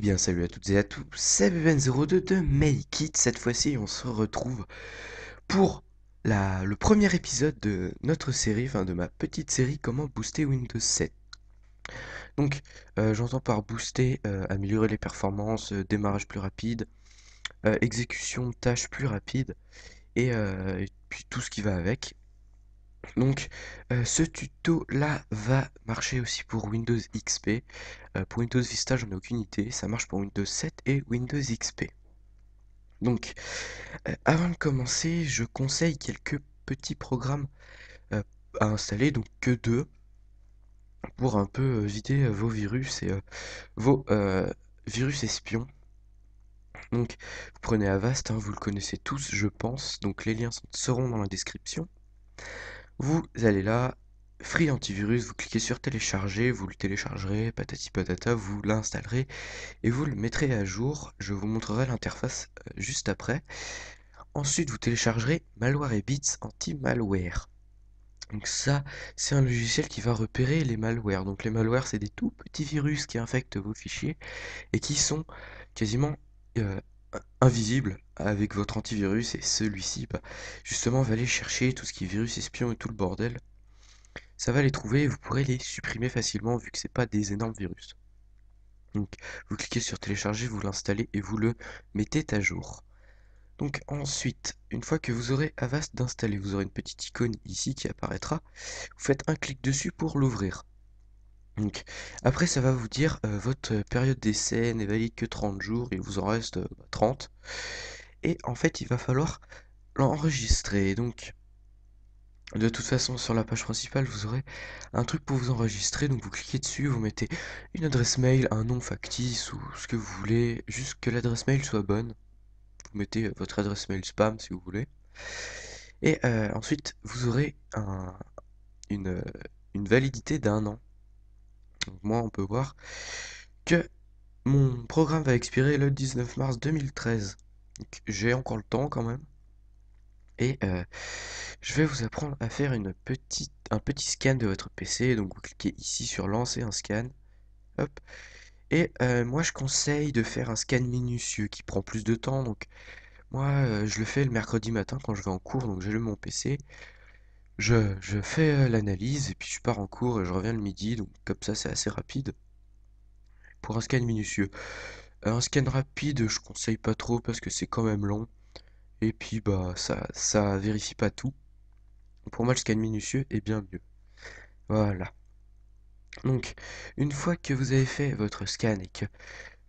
Eh bien, salut à toutes et à tous, c'est BN02 de Make It. Cette fois-ci, on se retrouve pour le premier épisode de notre série, enfin de ma petite série Comment booster Windows 7. Donc, j'entends par booster, améliorer les performances, démarrage plus rapide, exécution de tâches plus rapide, et puis tout ce qui va avec. Donc, ce tuto-là va marcher aussi pour Windows XP. Pour Windows Vista, j'en ai aucune idée. Ça marche pour Windows 7 et Windows XP. Donc, avant de commencer, je conseille quelques petits programmes euh, à installer, donc que deux, pour un peu vider vos virus et vos virus espions. Donc, vous prenez Avast, hein, vous le connaissez tous, je pense, donc les liens seront dans la description. Vous allez là, Free Antivirus, vous cliquez sur télécharger, vous le téléchargerez, patati patata, vous l'installerez et vous le mettrez à jour. Je vous montrerai l'interface juste après. Ensuite, vous téléchargerez Malware et Bits Anti-Malware. Donc ça, c'est un logiciel qui va repérer les malwares. Donc les malwares, c'est des tout petits virus qui infectent vos fichiers et qui sont quasiment euh, invisibles avec votre antivirus. Et celui-ci, bah, justement, va aller chercher tout ce qui est virus, espion et tout le bordel. Ça va les trouver et vous pourrez les supprimer facilement vu que c'est pas des énormes virus. Donc vous cliquez sur télécharger, vous l'installez et vous le mettez à jour. Donc ensuite, une fois que vous aurez Avast d'installer, vous aurez une petite icône ici qui apparaîtra. Vous faites un clic dessus pour l'ouvrir. Donc après ça va vous dire votre période d'essai n'est valide que 30 jours, il vous en reste 30. Et en fait il va falloir l'enregistrer. Donc de toute façon sur la page principale vous aurez un truc pour vous enregistrer. Donc vous cliquez dessus, vous mettez une adresse mail, un nom factice ou ce que vous voulez, juste que l'adresse mail soit bonne. Vous mettez votre adresse mail spam si vous voulez. Et ensuite, vous aurez une, euh, une validité d'un an. Donc moi, on peut voir que mon programme va expirer le 19 mars 2013. Donc j'ai encore le temps quand même. Et je vais vous apprendre à faire un petit scan de votre PC. Donc vous cliquez ici sur lancer un scan. Hop. Et moi, je conseille de faire un scan minutieux qui prend plus de temps. Donc moi, je le fais le mercredi matin quand je vais en cours. Donc j'allume mon PC. Je fais l'analyse et puis je pars en cours et je reviens le midi, donc comme ça c'est assez rapide pour un scan minutieux. Un scan rapide, je conseille pas trop parce que c'est quand même long et puis bah ça vérifie pas tout. Pour moi le scan minutieux est bien mieux. Voilà. Donc une fois que vous avez fait votre scan et que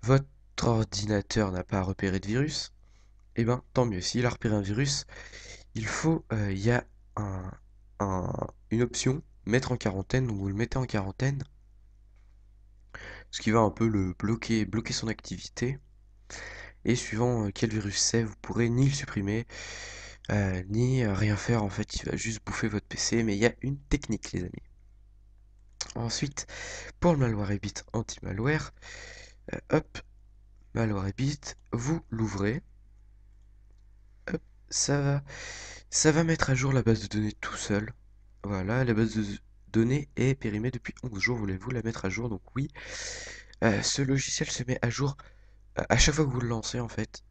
votre ordinateur n'a pas repéré de virus, eh ben tant mieux. S'il a repéré un virus, il y a un, une option mettre en quarantaine, donc vous le mettez en quarantaine. Ce qui va un peu le bloquer son activité. Et suivant quel virus c'est, vous pourrez ni le supprimer, ni rien faire. En fait, il va juste bouffer votre PC. Mais il y a une technique, les amis. Ensuite, pour le malware et bit anti-malware, hop, malware et bit, vous l'ouvrez. Hop, ça va, ça va mettre à jour la base de données tout seul. Voilà, la base de données est périmée depuis 11 jours. Voulez-vous la mettre à jour? Donc oui, ce logiciel se met à jour à chaque fois que vous le lancez en fait.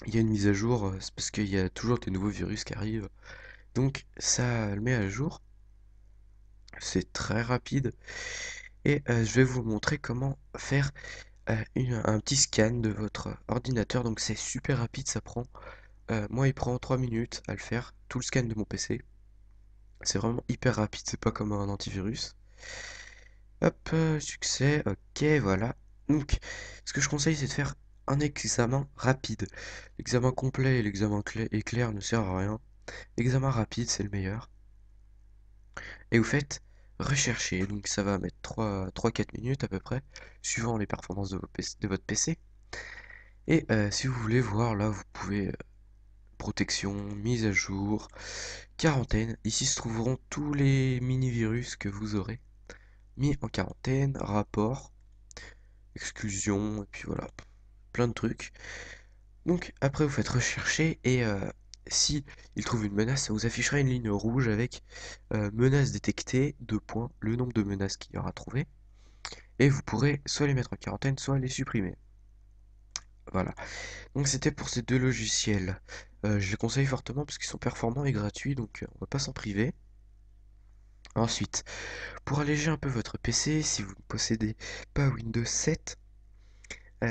Il y a une mise à jour, c'est parce qu'il y a toujours des nouveaux virus qui arrivent. Donc ça le met à jour. C'est très rapide. Et je vais vous montrer comment faire un petit scan de votre ordinateur. Donc c'est super rapide, ça prend. Moi, il prend 3 minutes à le faire, tout le scan de mon PC. C'est vraiment hyper rapide, c'est pas comme un antivirus. Hop, succès, ok, voilà. Donc, ce que je conseille, c'est de faire un examen rapide. L'examen complet et l'examen éclair ne servent à rien. Examen rapide, c'est le meilleur. Et vous faites rechercher. Donc ça va mettre 3-4 minutes à peu près, suivant les performances de votre PC. Et si vous voulez voir, là, vous pouvez protection, mise à jour, quarantaine. Ici se trouveront tous les mini-virus que vous aurez mis en quarantaine, rapport, exclusion, et puis voilà, plein de trucs. Donc après vous faites rechercher et si il trouve une menace, ça vous affichera une ligne rouge avec menace détectée, 2 points, le nombre de menaces qu'il y aura trouvé. Et vous pourrez soit les mettre en quarantaine, soit les supprimer. Voilà. Donc c'était pour ces deux logiciels. Je les conseille fortement parce qu'ils sont performants et gratuits, donc on va pas s'en priver. Ensuite, pour alléger un peu votre PC, si vous ne possédez pas Windows 7,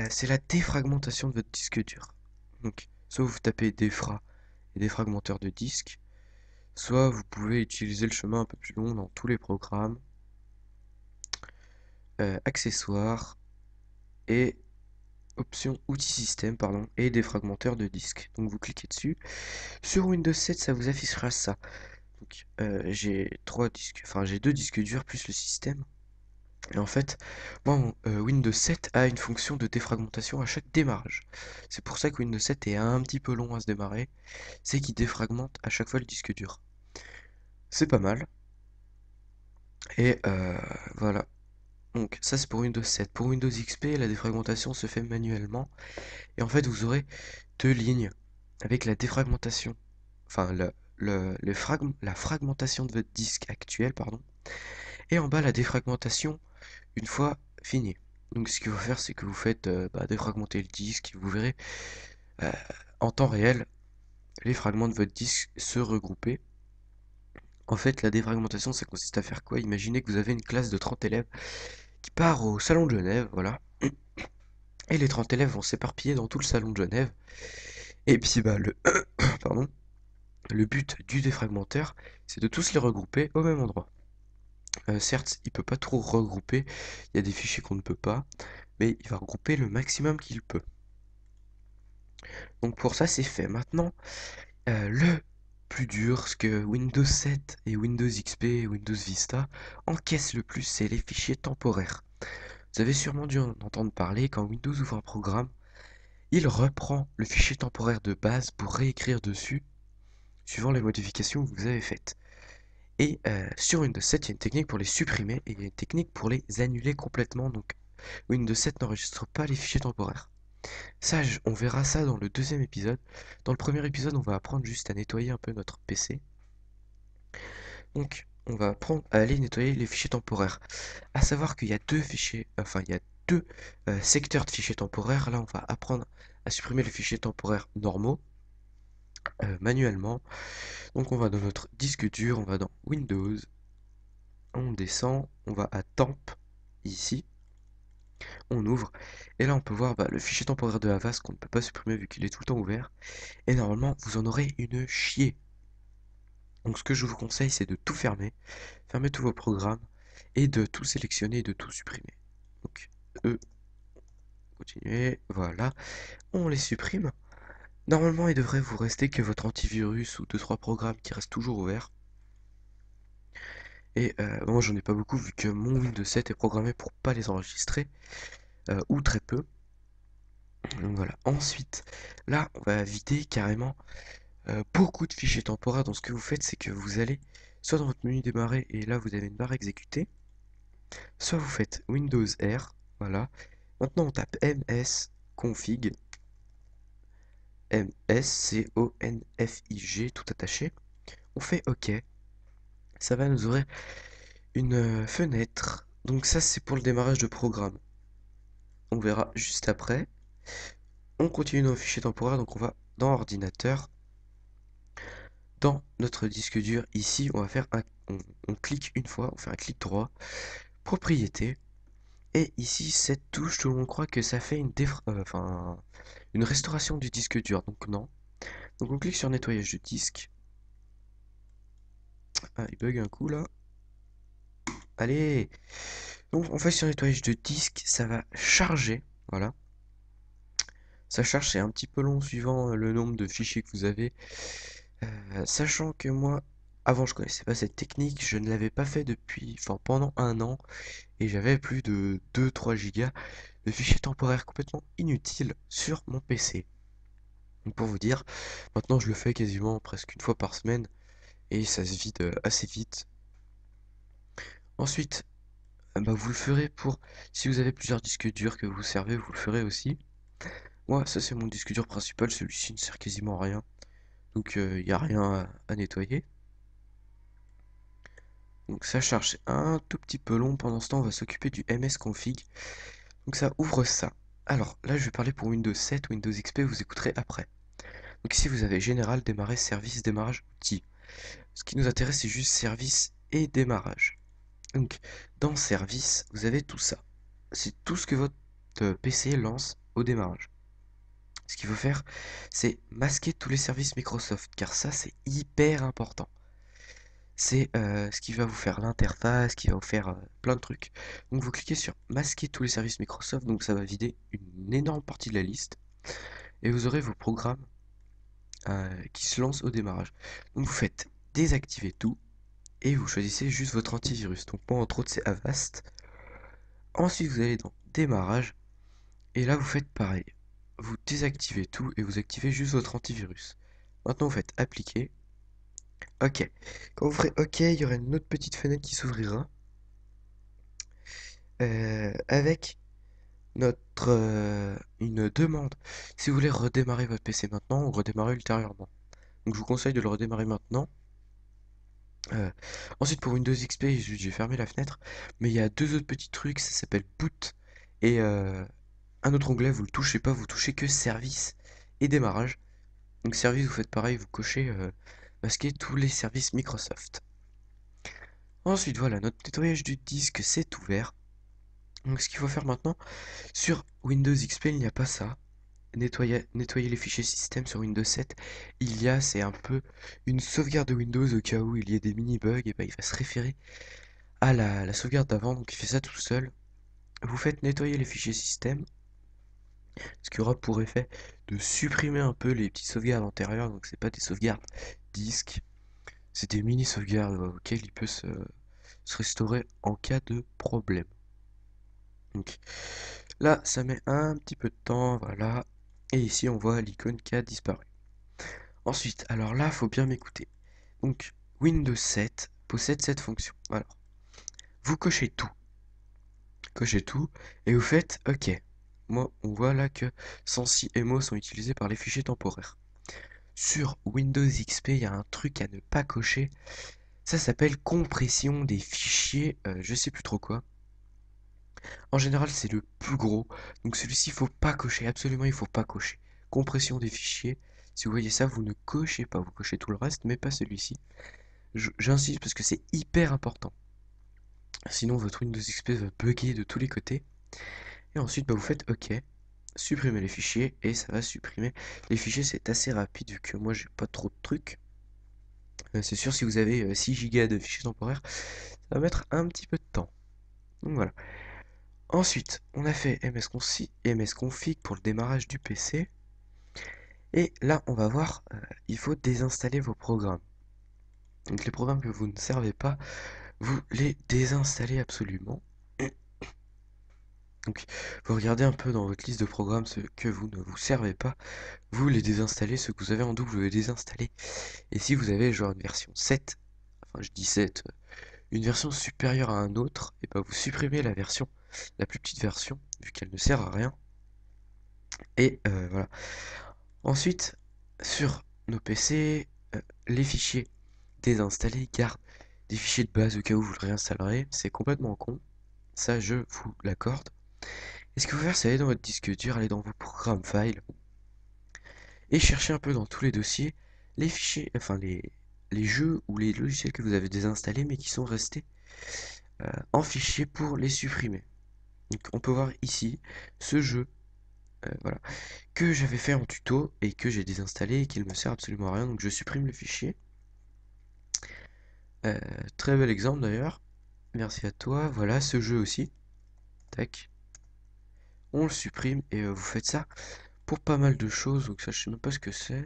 c'est la défragmentation de votre disque dur. Donc, soit vous tapez défra et défragmenteur de disque, soit vous pouvez utiliser le chemin un peu plus long dans tous les programmes, accessoires et options outils système, pardon, et défragmenteur de disque. Donc vous cliquez dessus. Sur Windows 7, ça vous affichera ça. Donc j'ai trois disques, enfin j'ai deux disques durs plus le système. Et en fait, moi, Windows 7 a une fonction de défragmentation à chaque démarrage. C'est pour ça que Windows 7 est un petit peu long à se démarrer. C'est qu'il défragmente à chaque fois le disque dur. C'est pas mal. Et voilà. Donc ça c'est pour Windows 7. Pour Windows XP, la défragmentation se fait manuellement. Et en fait, vous aurez deux lignes avec la défragmentation. Enfin, la fragmentation de votre disque actuel, pardon. Et en bas, la défragmentation une fois fini. Donc ce qu'il faut faire, c'est que vous faites défragmenter le disque et vous verrez euh, en temps réel les fragments de votre disque se regrouper. En fait, la défragmentation, ça consiste à faire quoi? Imaginez que vous avez une classe de 30 élèves qui part au salon de Genève, voilà. Et les 30 élèves vont s'éparpiller dans tout le salon de Genève. Et puis, pardon, le but du défragmenteur, c'est de tous les regrouper au même endroit. Certes, il peut pas trop regrouper, il y a des fichiers qu'on ne peut pas, mais il va regrouper le maximum qu'il peut. Donc pour ça, c'est fait. Maintenant, le plus dur, ce que Windows 7 et Windows XP et Windows Vista encaissent le plus, c'est les fichiers temporaires. Vous avez sûrement dû en entendre parler, quand Windows ouvre un programme, il reprend le fichier temporaire de base pour réécrire dessus, suivant les modifications que vous avez faites. Et sur Windows 7, il y a une technique pour les supprimer et il y a une technique pour les annuler complètement. Donc Windows 7 n'enregistre pas les fichiers temporaires. Ça, on verra ça dans le deuxième épisode. Dans le premier épisode, on va apprendre juste à nettoyer un peu notre PC. Donc, on va apprendre à aller nettoyer les fichiers temporaires. À savoir qu'il y a deux fichiers, enfin, il y a deux secteurs de fichiers temporaires. Là, on va apprendre à supprimer les fichiers temporaires normaux, manuellement. Donc, on va dans notre disque dur, on va dans Windows, on descend, on va à Temp, ici, on ouvre, et là, on peut voir le fichier temporaire de Avast qu'on ne peut pas supprimer vu qu'il est tout le temps ouvert. Et normalement, vous en aurez une chier. Donc ce que je vous conseille, c'est de tout fermer, fermer tous vos programmes, et de tout sélectionner et de tout supprimer. Donc, continuer, voilà, on les supprime. Normalement, il devrait vous rester que votre antivirus ou deux trois programmes qui restent toujours ouverts. Et moi, j'en ai pas beaucoup vu que mon Windows 7 est programmé pour pas les enregistrer, ou très peu. Donc voilà. Ensuite, là, on va vider carrément beaucoup de fichiers temporaires. Donc ce que vous faites, c'est que vous allez soit dans votre menu démarrer et là vous avez une barre exécutée, soit vous faites Windows R, voilà. Maintenant on tape msconfig, msconfig tout attaché. On fait OK. Ça va nous ouvrir une fenêtre. Donc ça c'est pour le démarrage de programme. On verra juste après. On continue nos fichiers temporaires, donc on va dans ordinateur. Dans notre disque dur, ici, on va faire on clique une fois, on fait un clic droit, propriété, et ici, cette touche, tout le monde croit que ça fait une restauration du disque dur, donc non. Donc on clique sur nettoyage de disque. Ah, il bug un coup là. Allez! Donc on fait sur nettoyage de disque, ça va charger, voilà. Ça charge, c'est un petit peu long suivant le nombre de fichiers que vous avez. Sachant que moi, avant je connaissais pas cette technique, je ne l'avais pas fait pendant un an, et j'avais plus de 2-3 gigas de fichiers temporaires complètement inutiles sur mon PC. Donc pour vous dire, maintenant je le fais quasiment presque une fois par semaine, et ça se vide assez vite. Ensuite, vous le ferez si vous avez plusieurs disques durs que vous servez, vous le ferez aussi. Moi, ça c'est mon disque dur principal, celui-ci ne sert quasiment à rien, donc il n'y a rien à nettoyer. Donc ça charge un tout petit peu long. Pendant ce temps, on va s'occuper du msconfig. Donc ça ouvre ça. Alors là, je vais parler pour Windows 7, Windows XP, vous écouterez après. Donc ici, vous avez Général, Démarrer, Service, Démarrage, Outils. Ce qui nous intéresse, c'est juste Service et Démarrage. Donc, dans Service, vous avez tout ça. C'est tout ce que votre PC lance au démarrage. Ce qu'il faut faire, c'est masquer tous les services Microsoft, car ça, c'est hyper important. C'est ce qui va vous faire l'interface, qui va vous faire plein de trucs. Donc vous cliquez sur masquer tous les services Microsoft, donc ça va vider une énorme partie de la liste, et vous aurez vos programmes qui se lancent au démarrage. Donc vous faites désactiver tout, et vous choisissez juste votre antivirus. Donc moi entre autres c'est Avast. Ensuite vous allez dans démarrage, et là vous faites pareil. Vous désactivez tout, et vous activez juste votre antivirus. Maintenant vous faites appliquer. OK. Quand vous ferez OK, il y aura une autre petite fenêtre qui s'ouvrira avec une demande. Si vous voulez redémarrer votre PC maintenant ou redémarrer ultérieurement. Donc je vous conseille de le redémarrer maintenant. Euh, Ensuite pour Windows XP, j'ai fermé la fenêtre, mais il y a deux autres petits trucs, ça s'appelle Boot et un autre onglet, vous le touchez pas, vous touchez que Service et Démarrage. Donc Service, vous faites pareil, vous cochez masquer tous les services Microsoft. Ensuite voilà, notre nettoyage du disque c'est ouvert. Donc ce qu'il faut faire maintenant, sur Windows XP il n'y a pas ça. Nettoyer les fichiers système sur Windows 7, c'est un peu une sauvegarde de Windows au cas où il y ait des mini-bugs, et ben il va se référer à la sauvegarde d'avant, donc il fait ça tout seul. Vous faites nettoyer les fichiers système, ce qui aura pour effet de supprimer un peu les petites sauvegardes antérieures, donc c'est pas des sauvegardes disques, c'est des mini-sauvegardes auxquelles il peut se restaurer en cas de problème. Donc là, ça met un petit peu de temps, voilà, et ici on voit l'icône qui a disparu. Ensuite, alors là, faut bien m'écouter. Donc, Windows 7 possède cette fonction. Alors, vous cochez tout, et vous faites OK. Moi, on voit là que Sensi et Mo sont utilisés par les fichiers temporaires. Sur Windows XP, il y a un truc à ne pas cocher. Ça s'appelle compression des fichiers, je sais plus trop quoi. En général, c'est le plus gros. Donc celui-ci, il faut pas cocher. Absolument, il faut pas cocher. Compression des fichiers. Si vous voyez ça, vous ne cochez pas. Vous cochez tout le reste, mais pas celui-ci. J'insiste parce que c'est hyper important. Sinon, votre Windows XP va bugger de tous les côtés. Et ensuite, bah, vous faites OK. Supprimer les fichiers et ça va supprimer les fichiers. C'est assez rapide vu que moi, j'ai pas trop de trucs. C'est sûr, si vous avez 6 Go de fichiers temporaires, ça va mettre un petit peu de temps. Donc voilà. Ensuite, on a fait msconfig pour le démarrage du PC. Et là, on va voir, il faut désinstaller vos programmes. Donc les programmes que vous ne servez pas, vous les désinstallez absolument. Donc vous regardez un peu dans votre liste de programmes ceux que vous ne vous servez pas, vous les désinstallez, ceux que vous avez en double, vous les désinstallez. Et si vous avez genre une version 7, enfin je dis 7, une version supérieure à un autre, et ben vous supprimez la version, la plus petite version, vu qu'elle ne sert à rien. Et voilà. Ensuite, sur nos PC, les fichiers désinstallés gardent des fichiers de base au cas où vous le réinstallerez. C'est complètement con. Ça, je vous l'accorde. Et ce qu'il faut faire, c'est aller dans votre disque dur, aller dans vos programmes files, et chercher un peu dans tous les dossiers les fichiers, enfin les jeux ou les logiciels que vous avez désinstallés mais qui sont restés en fichier pour les supprimer. Donc on peut voir ici ce jeu, voilà, que j'avais fait en tuto et que j'ai désinstallé et qui ne me sert absolument à rien, donc je supprime le fichier. Très bel exemple d'ailleurs, merci à toi. Voilà ce jeu aussi, tac, on le supprime et vous faites ça pour pas mal de choses, donc ça je sais même pas ce que c'est.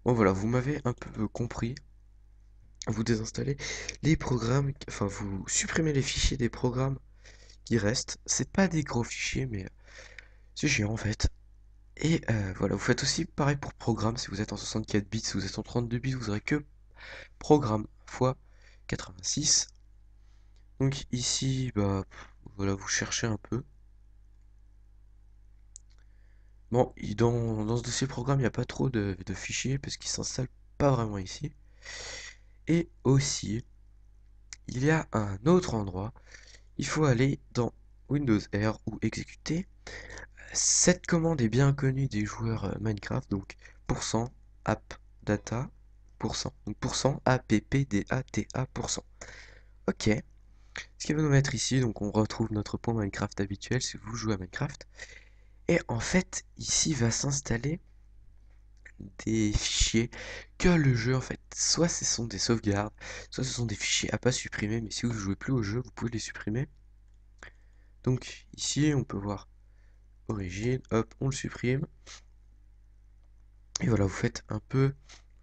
Bon voilà, vous m'avez un peu compris. Vous désinstallez les programmes, enfin vous supprimez les fichiers des programmes qui restent. C'est pas des gros fichiers, mais c'est chiant en fait. Et voilà, vous faites aussi pareil pour programme. Si vous êtes en 64 bits, si vous êtes en 32 bits, vous aurez que programme fois 86. Donc ici, bah voilà, vous cherchez un peu. Bon, dans ce dossier programme, il n'y a pas trop de fichiers parce qu'il s'installe pas vraiment ici. Et aussi, il y a un autre endroit. Il faut aller dans Windows R ou exécuter Cette commande est bien connue des joueurs Minecraft, donc %app_data %. Donc %appdata%. Ok. Ce qu'il va nous mettre ici, donc on retrouve notre point Minecraft habituel si vous jouez à Minecraft. Et en fait, ici va s'installer des fichiers que le jeu en fait. Soit ce sont des sauvegardes, soit ce sont des fichiers à pas supprimer, mais si vous ne jouez plus au jeu, vous pouvez les supprimer. Donc ici, on peut voir origine, hop, on le supprime. Et voilà, vous faites un peu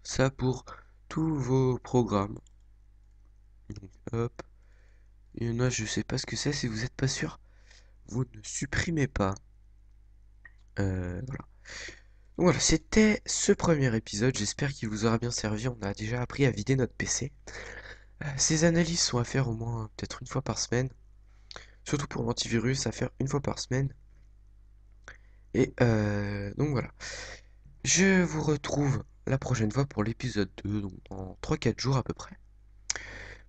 ça pour tous vos programmes. Donc hop, il y en a, je sais pas ce que c'est, si vous n'êtes pas sûr, vous ne supprimez pas. Voilà. Donc voilà, c'était ce premier épisode, j'espère qu'il vous aura bien servi, on a déjà appris à vider notre PC. Ces analyses sont à faire au moins peut-être une fois par semaine, surtout pour l'antivirus, à faire une fois par semaine. Et donc voilà, je vous retrouve la prochaine fois pour l'épisode 2, donc dans 3-4 jours à peu près.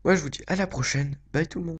Moi je vous dis à la prochaine, bye tout le monde.